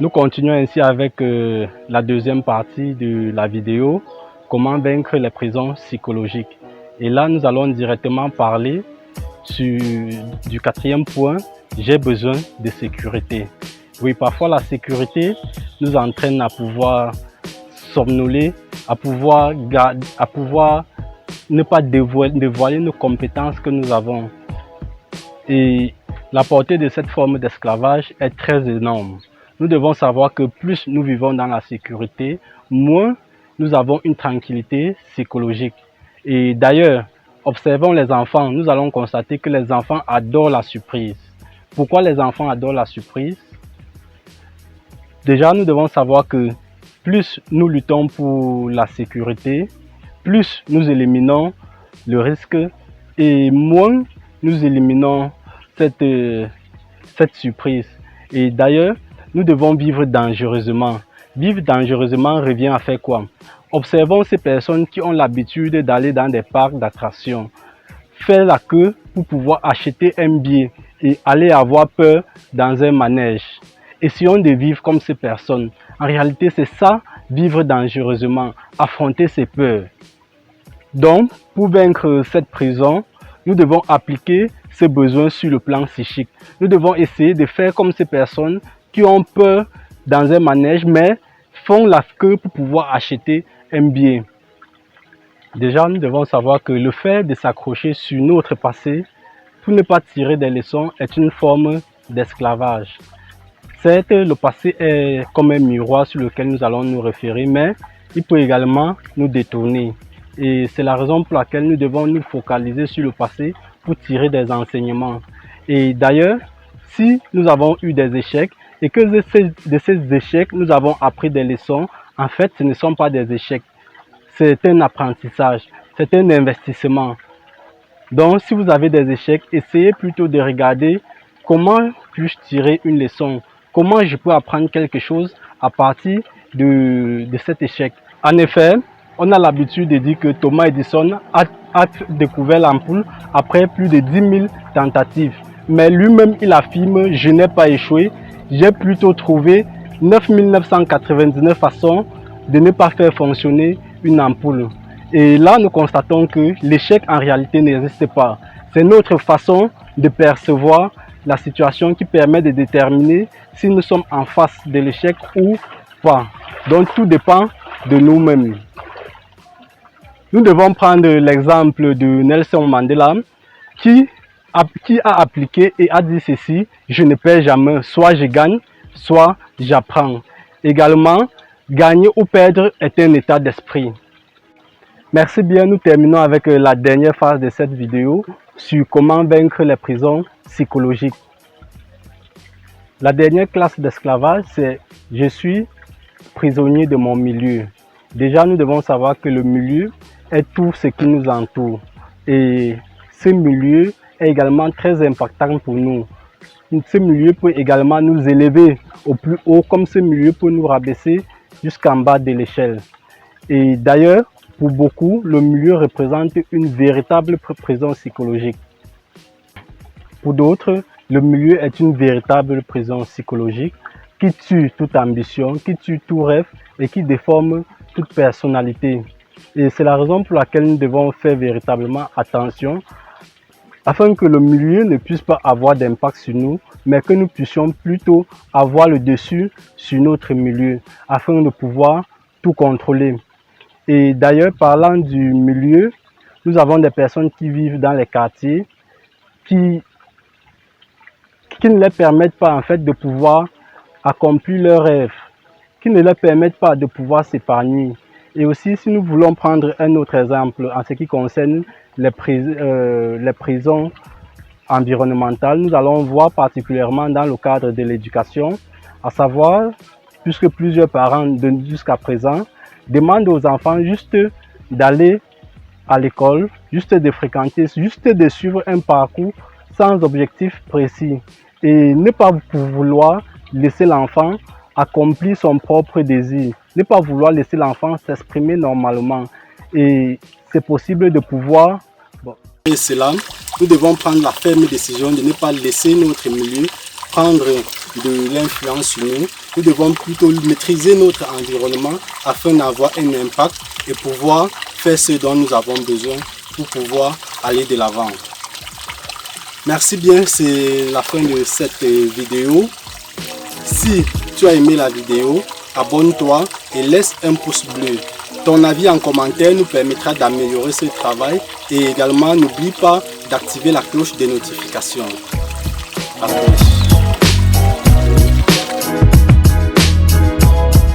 Nous continuons ainsi avec la deuxième partie de la vidéo, comment vaincre les prisons psychologiques. Et là, nous allons directement parler du quatrième point, j'ai besoin de sécurité. Oui, parfois la sécurité nous entraîne à pouvoir somnoler, à pouvoir ne pas dévoiler nos compétences que nous avons. Et la portée de cette forme d'esclavage est très énorme. Nous devons savoir que plus nous vivons dans la sécurité, moins nous avons une tranquillité psychologique. Et d'ailleurs, observons les enfants, nous allons constater que les enfants adorent la surprise. Pourquoi les enfants adorent la surprise? Déjà, nous devons savoir que plus nous luttons pour la sécurité, plus nous éliminons le risque et moins nous éliminons cette surprise. Et d'ailleurs, nous devons vivre dangereusement. Vivre dangereusement revient à faire quoi? Observons ces personnes qui ont l'habitude d'aller dans des parcs d'attractions, faire la queue pour pouvoir acheter un billet et aller avoir peur dans un manège. Essayons de vivre comme ces personnes. En réalité, c'est ça, vivre dangereusement, affronter ses peurs. Donc, pour vaincre cette prison, nous devons appliquer ces besoins sur le plan psychique. Nous devons essayer de faire comme ces personnes qui ont peur dans un manège, mais font la queue pour pouvoir acheter un billet. Déjà, nous devons savoir que le fait de s'accrocher sur notre passé pour ne pas tirer des leçons est une forme d'esclavage. Certes, le passé est comme un miroir sur lequel nous allons nous référer, mais il peut également nous détourner. Et c'est la raison pour laquelle nous devons nous focaliser sur le passé pour tirer des enseignements. Et d'ailleurs, si nous avons eu des échecs et que de ces échecs, nous avons appris des leçons, en fait, ce ne sont pas des échecs. C'est un apprentissage, c'est un investissement. Donc, si vous avez des échecs, essayez plutôt de regarder comment puis-je tirer une leçon, comment je peux apprendre quelque chose à partir de cet échec. En effet, on a l'habitude de dire que Thomas Edison a découvert l'ampoule après plus de 10 000 tentatives. Mais lui-même, il affirme « je n'ai pas échoué, j'ai plutôt trouvé 9 999 façons de ne pas faire fonctionner une ampoule ». Et là, nous constatons que l'échec en réalité n'existe pas. C'est notre façon de percevoir la situation qui permet de déterminer si nous sommes en face de l'échec ou pas. Donc tout dépend de nous-mêmes. Nous devons prendre l'exemple de Nelson Mandela qui a appliqué et a dit ceci: je ne perds jamais, soit je gagne, soit j'apprends. Également, gagner ou perdre est un état d'esprit. Merci bien, nous terminons avec la dernière phase de cette vidéo sur comment vaincre les prisons psychologiques. La dernière classe d'esclavage, c'est « je suis prisonnier de mon milieu ». Déjà, nous devons savoir que le milieu est tout ce qui nous entoure. Et ce milieu est également très impactant pour nous. Ce milieu peut également nous élever au plus haut, comme ce milieu peut nous rabaisser jusqu'en bas de l'échelle. Et d'ailleurs, pour beaucoup, le milieu représente une véritable prison psychologique. Pour d'autres, le milieu est une véritable prison psychologique qui tue toute ambition, qui tue tout rêve et qui déforme toute personnalité. Et c'est la raison pour laquelle nous devons faire véritablement attention afin que le milieu ne puisse pas avoir d'impact sur nous, mais que nous puissions plutôt avoir le dessus sur notre milieu afin de pouvoir tout contrôler. Et d'ailleurs, parlant du milieu, nous avons des personnes qui vivent dans les quartiers qui ne leur permettent pas en fait de pouvoir accomplir leurs rêves, qui ne leur permettent pas de pouvoir s'épanouir. Et aussi, si nous voulons prendre un autre exemple en ce qui concerne les prisons environnementales, nous allons voir particulièrement dans le cadre de l'éducation, à savoir, puisque plusieurs parents jusqu'à présent demandent aux enfants juste d'aller à l'école, juste de fréquenter, juste de suivre un parcours sans objectif précis et ne pas vouloir laisser l'enfant accomplir son propre désir, ne pas vouloir laisser l'enfant s'exprimer normalement. Et c'est possible de pouvoir... Et cela, nous devons prendre la ferme décision de ne pas laisser notre milieu prendre de l'influence sur nous. Nous devons plutôt maîtriser notre environnement afin d'avoir un impact et pouvoir faire ce dont nous avons besoin pour pouvoir aller de l'avant. Merci bien, c'est la fin de cette vidéo. Si tu as aimé la vidéo, abonne-toi et laisse un pouce bleu. Ton avis en commentaire nous permettra d'améliorer ce travail et également n'oublie pas d'activer la cloche des notifications. À plus.